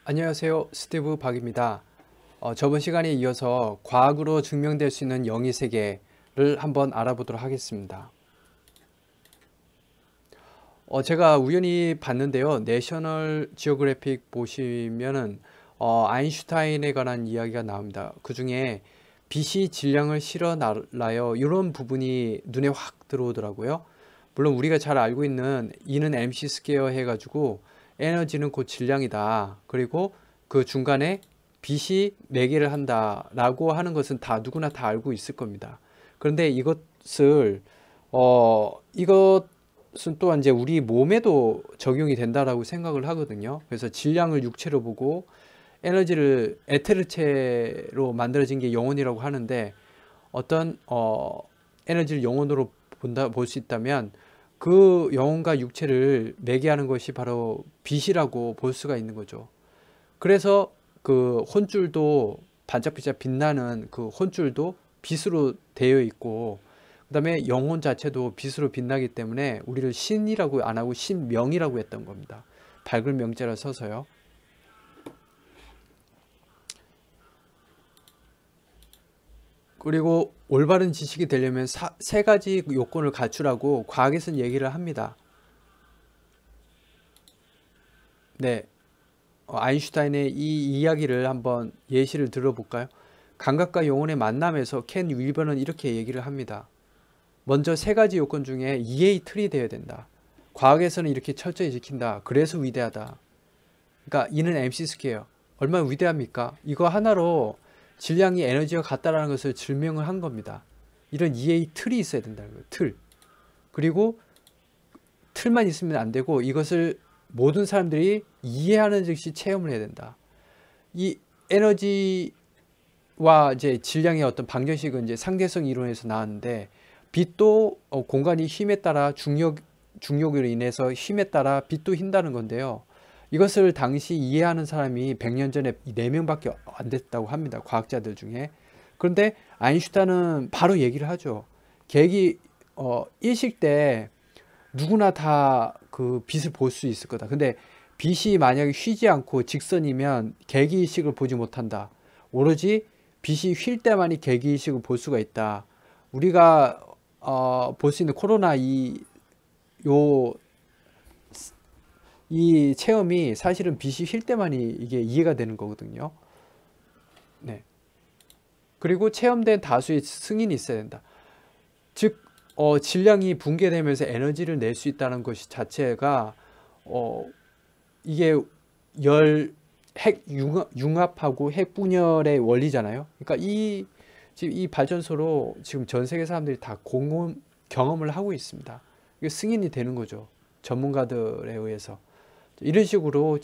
안녕하세요. 스티브 박입니다. 저번 시간에 이어서 과학으로 증명될 수 있는 영의 세계를 한번 알아보도록 하겠습니다. 제가 우연히 봤는데요. 내셔널 지오그래픽 보시면은 아인슈타인에 관한 이야기가 나옵니다. 그 중에 빛이 질량을 실어날라요. 이런 부분이 눈에 확 들어오더라고요. 물론 우리가 잘 알고 있는 E는 mc 스퀘어 해가지고 에너지는 곧 질량이다. 그리고 그 중간에 빛이 매개를 한다라고 하는 것은 다 누구나 다 알고 있을 겁니다. 그런데 이것은 또한 이제 우리 몸에도 적용이 된다라고 생각을 하거든요. 그래서 질량을 육체로 보고 에너지를 에테르체로 만들어진 게 영혼이라고 하는데 어떤 에너지를 영혼으로 볼 수 있다면 그 영혼과 육체를 매개하는 것이 바로 빛이라고 볼 수가 있는 거죠. 그래서 그 혼줄도 반짝반짝 빛나는 그 혼줄도 빛으로 되어 있고 그 다음에 영혼 자체도 빛으로 빛나기 때문에 우리를 신이라고 안 하고 신명이라고 했던 겁니다. 밝은 명자를 써서요. 그리고 올바른 지식이 되려면 세 가지 요건을 갖추라고 과학에서는 얘기를 합니다. 네, 아인슈타인의 이 이야기를 한번 예시를 들어볼까요? 감각과 영혼의 만남에서 켄 윌버는 이렇게 얘기를 합니다. 먼저 세 가지 요건 중에 EA 틀이 되어야 된다. 과학에서는 이렇게 철저히 지킨다. 그래서 위대하다. 그러니까 E는 mc 스퀘어. 얼마나 위대합니까? 이거 하나로 질량이 에너지와 같다라는 것을 증명을 한 겁니다. 이런 EA 틀이 있어야 된다는 거예요. 틀. 그리고 틀만 있으면 안 되고 이것을 모든 사람들이 이해하는 즉시 체험을 해야 된다. 이 에너지와 이제 질량의 어떤 방정식은 이제 상대성 이론에서 나왔는데 빛도 공간이 힘에 따라 중력으로 인해서 힘에 따라 빛도 흰다는 건데요. 이것을 당시 이해하는 사람이 100년 전에 4명밖에 안 됐다고 합니다. 과학자들 중에. 그런데 아인슈타인은 바로 얘기를 하죠. 계획이 일식 때 누구나 다 그 빛을 볼 수 있을 거다. 근데 빛이 만약에 휘지 않고 직선이면 계기의식을 보지 못한다. 오로지 빛이 휠 때만이 계기의식을 볼 수가 있다. 우리가 볼 수 있는 코로나 이 체험이 사실은 빛이 휠 때만이 이게 이해가 되는 거거든요. 네. 그리고 체험된 다수의 승인이 있어야 된다. 즉, 질량이 붕괴되면서 에너지를 낼 수 있다는 것이 자체가 이게 핵 융합하고 핵 분열의 원리잖아요. 그러니까 지금 이 발전소로 지금 전 세계 사람들이 다 경험을 하고 있습니다. 이게 승인이 되는 거죠. 전문가들에 의해서. 이런 식으로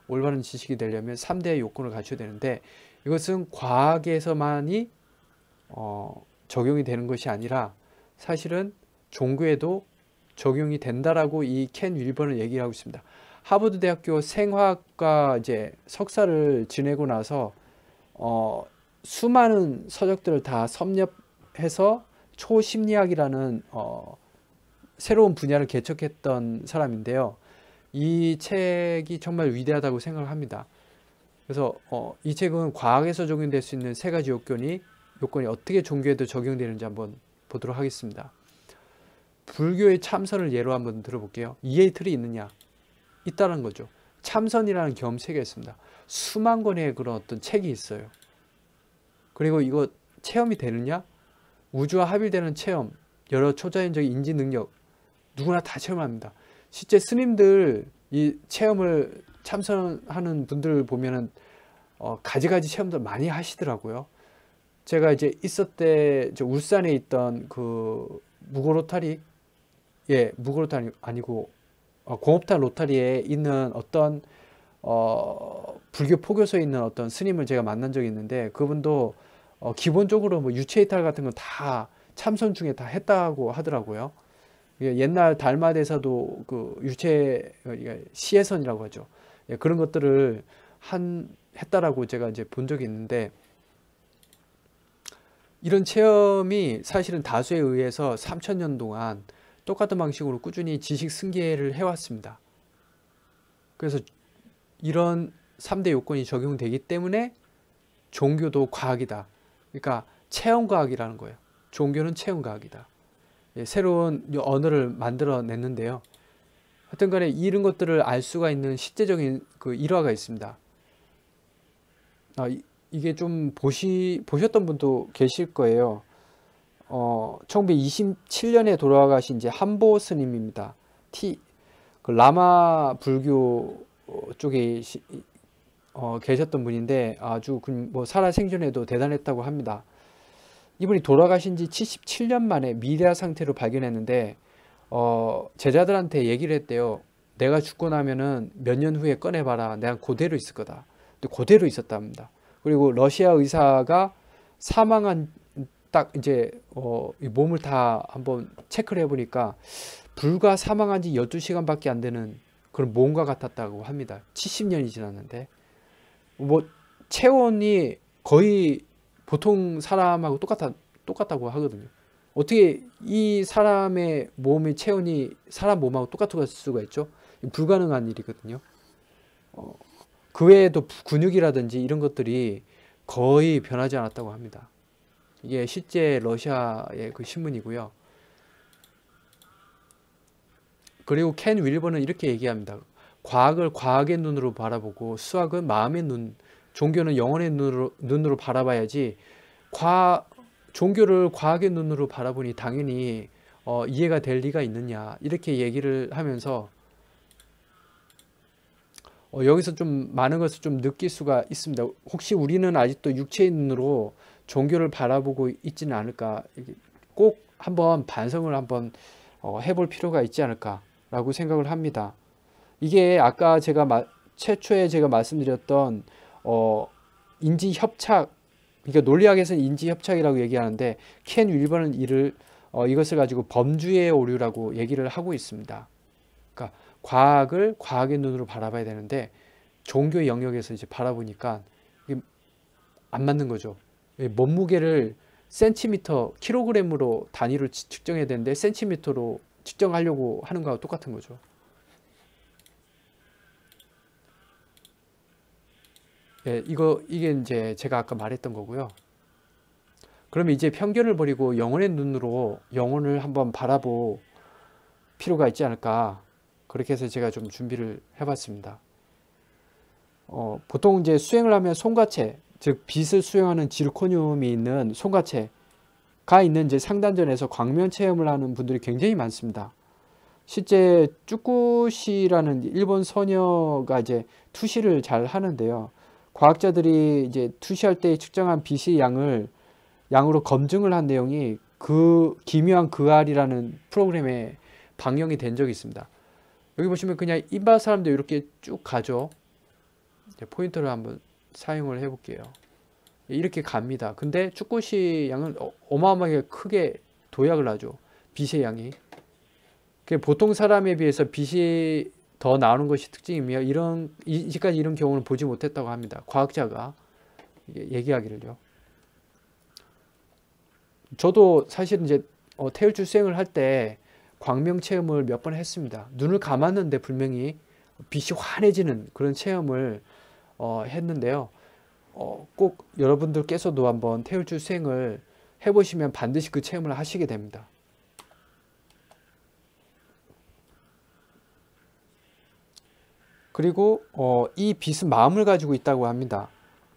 올바른 지식이 되려면 3대 요건을 갖춰야 되는데 이것은 과학에서만이 적용이 되는 것이 아니라 사실은 종교에도 적용이 된다라고 이 켄 윌버는 얘기하고 있습니다. 하버드 대학교 생화학과 이제 석사를 지내고 나서 수많은 서적들을 다 섭렵해서 초심리학이라는 새로운 분야를 개척했던 사람인데요. 이 책이 정말 위대하다고 생각을 합니다. 그래서 이 책은 과학에서 적용될 수 있는 세 가지 요건이 어떻게 종교에도 적용되는지 한번 보도록 하겠습니다. 불교의 참선을 예로 한번 들어볼게요. EA 틀이 있느냐? 있다는 거죠. 참선이라는 겸세가 있습니다. 수만 권의 그런 어떤 책이 있어요. 그리고 이거 체험이 되느냐? 우주와 합일되는 체험, 여러 초자연적인 인지 능력, 누구나 다 체험합니다. 실제 스님들 이 체험을 참선하는 분들 보면은 가지가지 체험들 많이 하시더라고요. 제가 이제 있었대 울산에 있던 그 무고로타리, 무고로타리 아니고 공업탄 로타리에 있는 어떤 불교 포교소에 있는 어떤 스님을 제가 만난 적이 있는데 그분도 기본적으로 뭐 유체이탈 같은 거 다 참선 중에 다 했다고 하더라고요. 옛날 달마대사도 그 시해선이라고 하죠. 그런 것들을 했다라고 제가 이제 본 적이 있는데 이런 체험이 사실은 다수에 의해서 3000년 동안 똑같은 방식으로 꾸준히 지식 승계를 해왔습니다. 그래서 이런 3대 요건이 적용되기 때문에 종교도 과학이다. 그러니까 체험과학이라는 거예요. 종교는 체험과학이다. 예, 새로운 언어를 만들어냈는데요. 하여튼 간에 이런 것들을 알 수가 있는 실제적인 그 일화가 있습니다. 이게 좀 보셨던 분도 계실 거예요. 1927년에 돌아가신 이제 한보 스님입니다. 그 라마 불교 쪽에 계셨던 분인데 아주 뭐 살아생전에도 대단했다고 합니다. 이분이 돌아가신 지 77년 만에 미래아 상태로 발견했는데 제자들한테 얘기를 했대요. 내가 죽고 나면은 몇 년 후에 꺼내봐라. 내가 그대로 있을 거다. 근데 그대로 있었답니다. 그리고 러시아 의사가 사망한 딱 이제 이 몸을 다 한번 체크를 해보니까 불과 사망한 지 12시간밖에 안 되는 그런 몸과 같았다고 합니다. 70년이 지났는데 뭐 체온이 거의 보통 사람하고 똑같다고 하거든요. 어떻게 이 사람의 몸의 체온이 사람 몸하고 똑같을 수가 있죠? 불가능한 일이거든요. 그 외에도 근육이라든지 이런 것들이 거의 변하지 않았다고 합니다. 이게 실제 러시아의 그 신문이고요. 그리고 켄 윌버는 이렇게 얘기합니다. 과학을 과학의 눈으로 바라보고 수학은 마음의 눈, 종교는 영혼의 눈으로 바라봐야지 종교를 과학의 눈으로 바라보니 당연히 이해가 될 리가 있느냐 이렇게 얘기를 하면서 여기서 좀 많은 것을 좀 느낄 수가 있습니다. 혹시 우리는 아직도 육체의 눈으로 종교를 바라보고 있지는 않을까? 꼭 한번 반성을 한번 해볼 필요가 있지 않을까라고 생각을 합니다. 이게 아까 최초에 제가 말씀드렸던 인지 협착, 그러니까 논리학에서는 인지 협착이라고 얘기하는데 켄 윌버는 이것을 가지고 범주의 오류라고 얘기를 하고 있습니다. 그러니까 과학을 과학의 눈으로 바라봐야 되는데 종교 영역에서 이제 바라보니까 이게 안 맞는 거죠. 몸무게를 센티미터, 킬로그램으로 단위로 측정해야 되는데 센티미터로 측정하려고 하는 거하고 똑같은 거죠. 예, 이게 이제 제가 아까 말했던 거고요. 그러면 이제 편견을 버리고 영혼의 눈으로 영혼을 한번 바라볼 필요가 있지 않을까. 그렇게 해서 제가 좀 준비를 해봤습니다. 보통 이제 수행을 하면 송가체, 즉 빛을 수행하는 지르코늄이 있는 송가체가 있는 이제 상단전에서 광면 체험을 하는 분들이 굉장히 많습니다. 실제 쭈꾸시라는 일본 소녀가 이제 투시를 잘 하는데요. 과학자들이 이제 투시할 때 측정한 빛의 양으로 검증을 한 내용이 그 기묘한 그알이라는 프로그램에 방영이 된 적이 있습니다. 여기 보시면 그냥 일반 사람들 이렇게 쭉 가죠. 포인터를 한번 사용을 해볼게요. 이렇게 갑니다. 근데 쭈꾸시 양은 어마어마하게 크게 도약을 하죠. 빛의 양이. 보통 사람에 비해서 빛이 더 나오는 것이 특징이며 이제까지 이런 경우는 보지 못했다고 합니다. 과학자가 얘기하기를요. 저도 사실 이제 태울주 수행을 할 때 광명 체험을 몇 번 했습니다. 눈을 감았는데 분명히 빛이 환해지는 그런 체험을 했는데요. 꼭 여러분들께서도 한번 태울주 수행을 해보시면 반드시 그 체험을 하시게 됩니다. 그리고 이 빛은 마음을 가지고 있다고 합니다.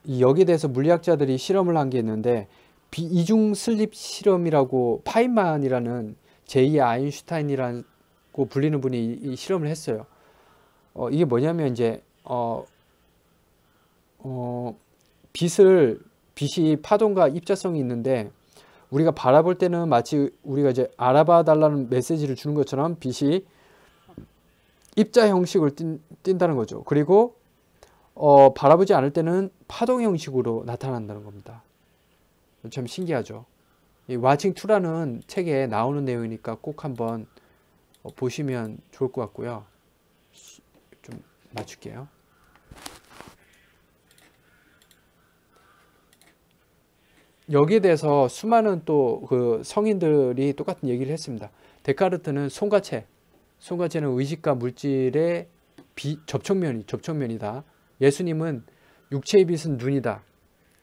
여기에 대해서 물리학자들이 실험을 한 게 있는데 이중 슬립 실험이라고 파인만이라는 제2의 아인슈타인이라고 불리는 분이 이 실험을 했어요. 이게 뭐냐면 이제 빛이 파동과 입자성이 있는데 우리가 바라볼 때는 마치 우리가 이제 알아봐 달라는 메시지를 주는 것처럼 빛이 입자 형식을 띈다는 거죠. 그리고 바라보지 않을 때는 파동 형식으로 나타난다는 겁니다. 참 신기하죠. 이 와칭 2라는 책에 나오는 내용이니까 꼭 한번 보시면 좋을 것 같고요. 좀 맞출게요. 여기에 대해서 수많은 또 그 성인들이 똑같은 얘기를 했습니다. 데카르트는 송가체는 의식과 물질의 접촉면이다. 예수님은 육체의 빛은 눈이다.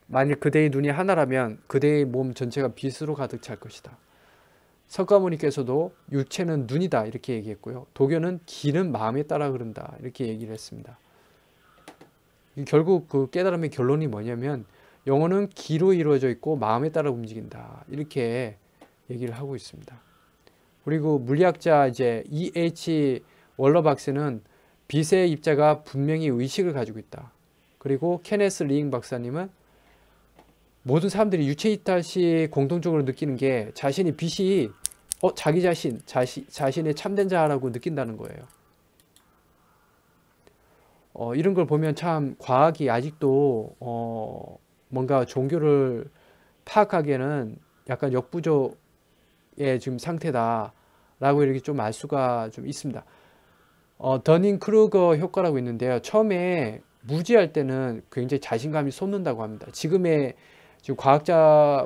만일 그대의 눈이 하나라면 그대의 몸 전체가 빛으로 가득 찰 것이다. 석가모니께서도 육체는 눈이다 이렇게 얘기했고요. 도교는 기는 마음에 따라 흐른다 이렇게 얘기를 했습니다. 결국 그 깨달음의 결론이 뭐냐면 영혼은 기로 이루어져 있고 마음에 따라 움직인다 이렇게 얘기를 하고 있습니다. 그리고 물리학자 이제 E.H. 월러박스는 빛의 입자가 분명히 의식을 가지고 있다. 그리고 케네스 리잉 박사님은 모든 사람들이 유체이탈 시 공통적으로 느끼는 게 자신이 빛이 자기 자신의 참된 자라고 느낀다는 거예요. 이런 걸 보면 참 과학이 아직도 뭔가 종교를 파악하기에는 약간 역부족의 지금 상태다라고 이렇게 좀 알 수가 좀 있습니다. 더닝 크루거 효과라고 있는데요. 처음에 무지할 때는 굉장히 자신감이 솟는다고 합니다. 지금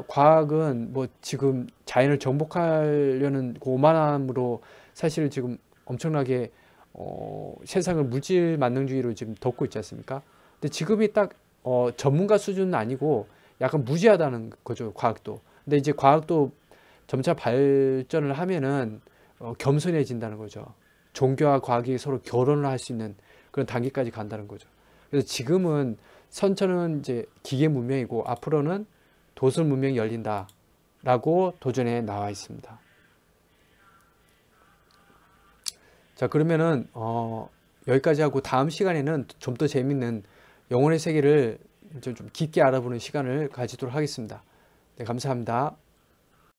과학은 뭐 지금 자연을 정복하려는 그 오만함으로 사실 지금 엄청나게 세상을 물질 만능주의로 지금 덮고 있지 않습니까? 근데 지금이 딱 전문가 수준은 아니고 약간 무지하다는 거죠, 과학도. 근데 이제 과학도 점차 발전을 하면은 겸손해진다는 거죠. 종교와 과학이 서로 결혼을 할 수 있는 그런 단계까지 간다는 거죠. 그래서 지금은 선천은 이제 기계 문명이고 앞으로는 도술 문명이 열린다라고 도전에 나와 있습니다. 자, 그러면은 여기까지 하고 다음 시간에는 좀 더 재밌는 영혼의 세계를 좀 깊게 알아보는 시간을 가지도록 하겠습니다. 네, 감사합니다.